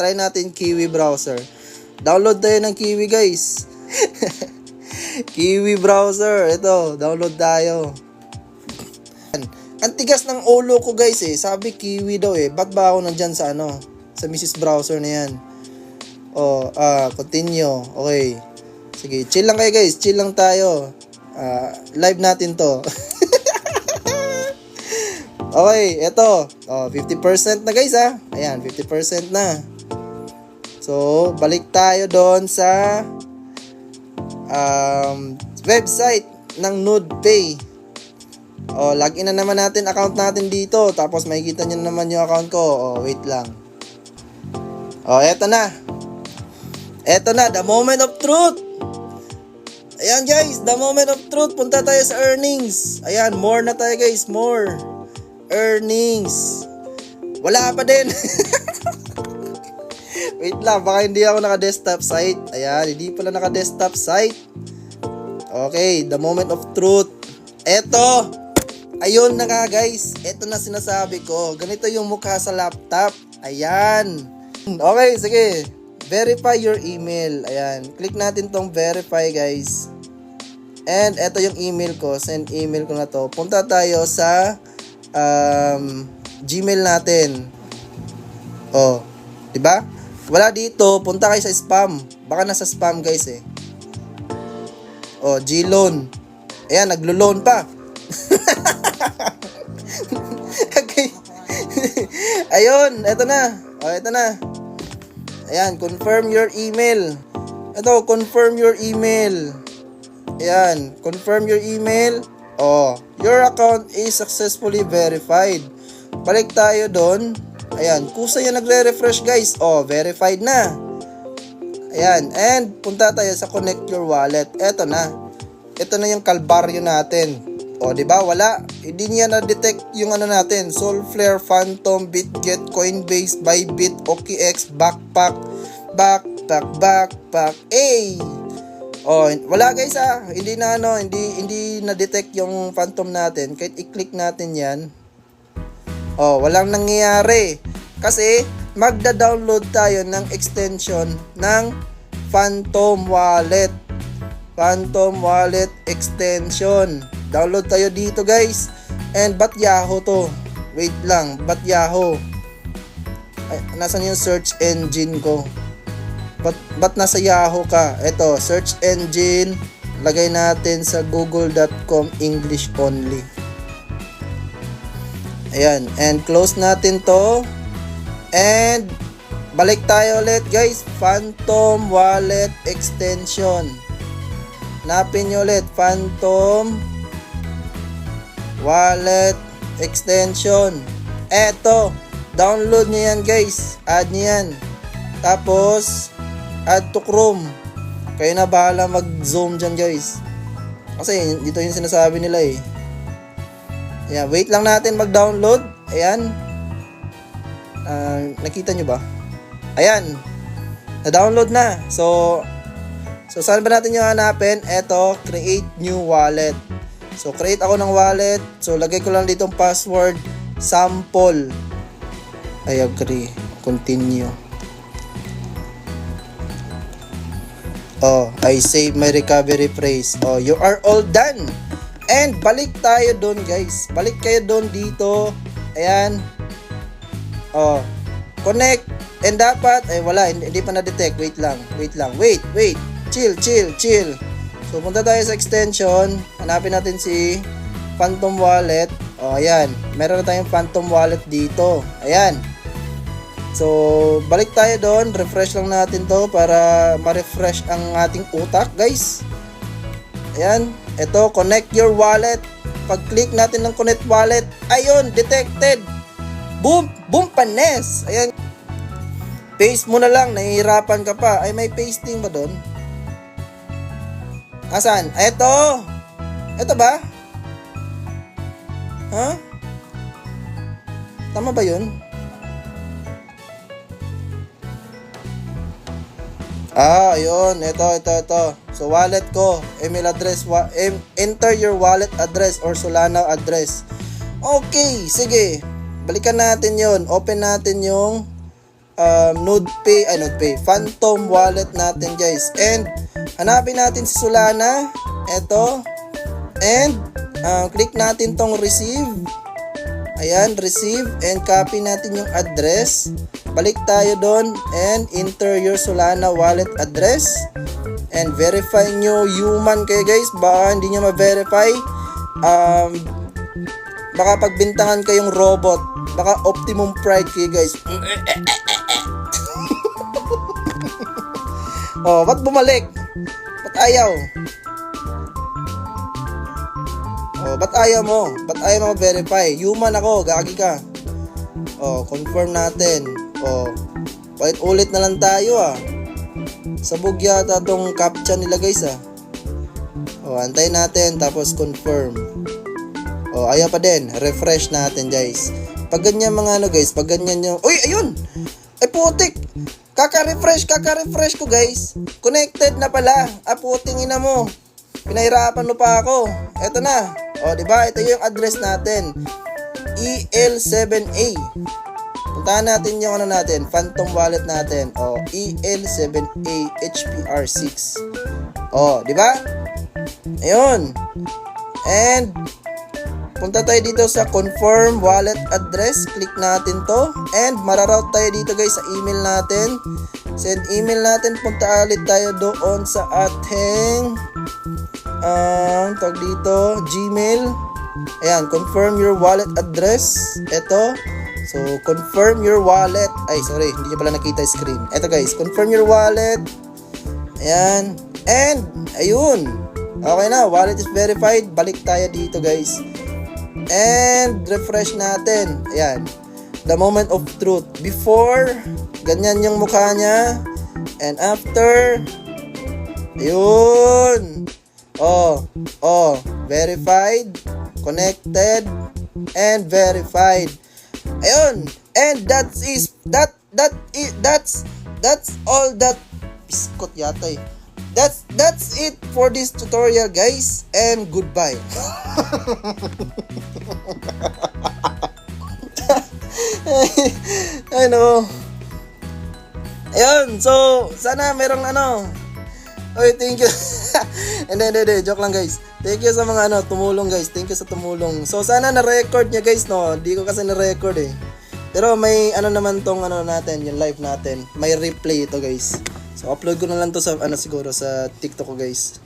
try natin Kiwi browser. Download tayo ng Kiwi, guys. Kiwi browser. Ito, download tayo. Ang tigas ng ulo ko, guys eh. Sabi Kiwi daw eh. Ba't ba ako nandyan sa sa Mrs. Browser na yan? Continue. Okay. Sige, chill lang kayo, guys. Chill lang tayo. Live natin to. Okay, eto. 50% na, guys ha. Ayan, 50% na. So, balik tayo doon sa website ng NudePay. Login na naman natin account natin dito. Tapos makikita nyo naman yung account ko. Wait lang. Eto na. Eto na, the moment of truth. Ayan, guys, the moment of truth. Punta tayo sa earnings. Ayan, more na tayo, guys. More. Earnings. Wala pa din. Wait lang, baka hindi ako naka-desktop site. Ayan, hindi pala naka-desktop site. Okay, the moment of truth. Eto. Ayun na nga, guys. Eto na sinasabi ko. Ganito yung mukha sa laptop. Ayan. Okay, sige. Verify your email. Ayan. Click natin tong verify, guys. And eto yung email ko. Send email ko na to. Punta tayo sa Gmail natin. Diba? Wala dito, punta kayo sa spam. Baka nasa spam, guys eh. Gloan. Ayan, naglo-loan pa. Okay. Ayun, eto na. Eto na. Ayan, confirm your email. Eto, confirm your email. Ayan, confirm your email. Your account is successfully verified. Balik tayo doon. Ayan, kusa yan nagre-refresh, guys. Verified na. Ayan, and punta tayo sa connect your wallet. Eto na. Ito na yung kalbaryo natin. Di ba? Wala. Hindi niya na-detect yung natin. Solflare, Phantom, BitGet, Coinbase, Bybit, OKX, Backpack. Wala, guys Hindi na hindi na-detect yung Phantom natin. Kahit i-click natin 'yan. Walang nangyayari. Kasi magda-download tayo ng extension ng Phantom Wallet. Phantom Wallet extension. Download tayo dito, guys. And ba't Yahoo to? Wait lang, ba't Yahoo? Nasaan yung search engine ko? Ba't nasa Yahoo ka? Ito, search engine. Lagay natin sa google.com English only. Ayan, and close natin to. And balik tayo ulit, guys. Phantom Wallet extension. Hanapin nyo ulit, Phantom Wallet extension. Eto, download nyo yan, guys. Add nyo yan. Tapos add to Chrome. Kayo na bahala mag-zoom dyan, guys. Kasi dito yung sinasabi nila eh. Ayan, wait lang natin mag-download. Ayan. Nakita nyo ba? Ayan. Na-download na. So saan ba natin yung hanapin? Eto, create new wallet. So, create ako ng wallet. So, lagay ko lang dito ang password. Sample. I agree. Continue. I save my recovery phrase. You are all done. And balik tayo doon, guys. Balik kayo doon dito. Ayan. Connect. And dapat, wala, hindi pa na-detect. Wait lang. Wait. Chill. So, punta tayo sa extension. Hanapin natin si Phantom Wallet. Ayan. Meron na tayong Phantom Wallet dito. Ayan. So, balik tayo doon. Refresh lang natin to para ma-refresh ang ating utak, guys. Ayan. Ito, connect your wallet. Pag-click natin ng connect wallet, ayun, detected. Boom! Boom, panes! Ayan. Paste mo na lang. Nahihirapan ka pa. Ay, may pasting ba doon? Asan? Ito! Ito ba? Ha? Tama ba yun? Ayun. Ito. So, wallet ko. Email address. Enter your wallet address or Solana address. Okay. Sige. Balikan natin yon. Open natin yung NodePay, Phantom wallet natin guys. And hanapin natin si Solana. Eto. And click natin tong receive. Ayan, receive. And copy natin yung address. Balik tayo doon and enter your Solana wallet address. And verify nyo human kayo guys. Baka hindi nyo ma-verify. Baka pagbintangan kayong robot. Baka Optimum Pride kayo guys. Oh, ba't bumalik? Ba't ayaw? Oh, ba't ayaw mo? Ba't ayaw mo verify? Human ako, gagi ka. Oh, confirm natin. Oh, ulit na lang tayo ah. Sabog yata tong captcha nila guys ah. Oh, antayin natin tapos confirm. Oh, ayaw pa din. Refresh natin guys. Pag ganyan mga guys, pag ganyan yung... Uy, ayun! Ay putik! Kaka-refresh ko guys. Connected na pala. Ah, puting ina mo. Pinahirapan mo pa ako. Eto na. O, diba? Ito yung address natin. EL7A. Puntahan natin yung natin. Phantom wallet natin. O, EL7A HPR6. O, diba? Ayun. And, punta tayo dito sa confirm wallet address. Click natin to. And, mararoute tayo dito guys sa email natin. Send email natin. Punta ulit tayo doon sa ating tawag dito, Gmail. Ayan, confirm your wallet address. Ito. So, confirm your wallet. Ay, sorry, hindi nyo pala nakita yung screen. Ito guys, confirm your wallet. Ayan. And, ayun. Okay na, wallet is verified. Balik tayo dito guys. And, refresh natin. Ayan. The moment of truth. Before, ganyan yung mukha niya. And after, ayun. Oh, verified, connected, and verified. Ayun. And that's all that biskot yata eh. That's it for this tutorial guys, and goodbye. Ano? Ayun, so sana merong Oy, thank you. Hindi, joke lang guys. Thank you sa mga tumulong guys. Thank you sa tumulong. So sana na-record niya guys, no. Hindi ko kasi na-record eh. Pero may naman tong natin, yung live natin. May replay ito guys. So upload ko na lang to sa siguro sa TikTok ko guys.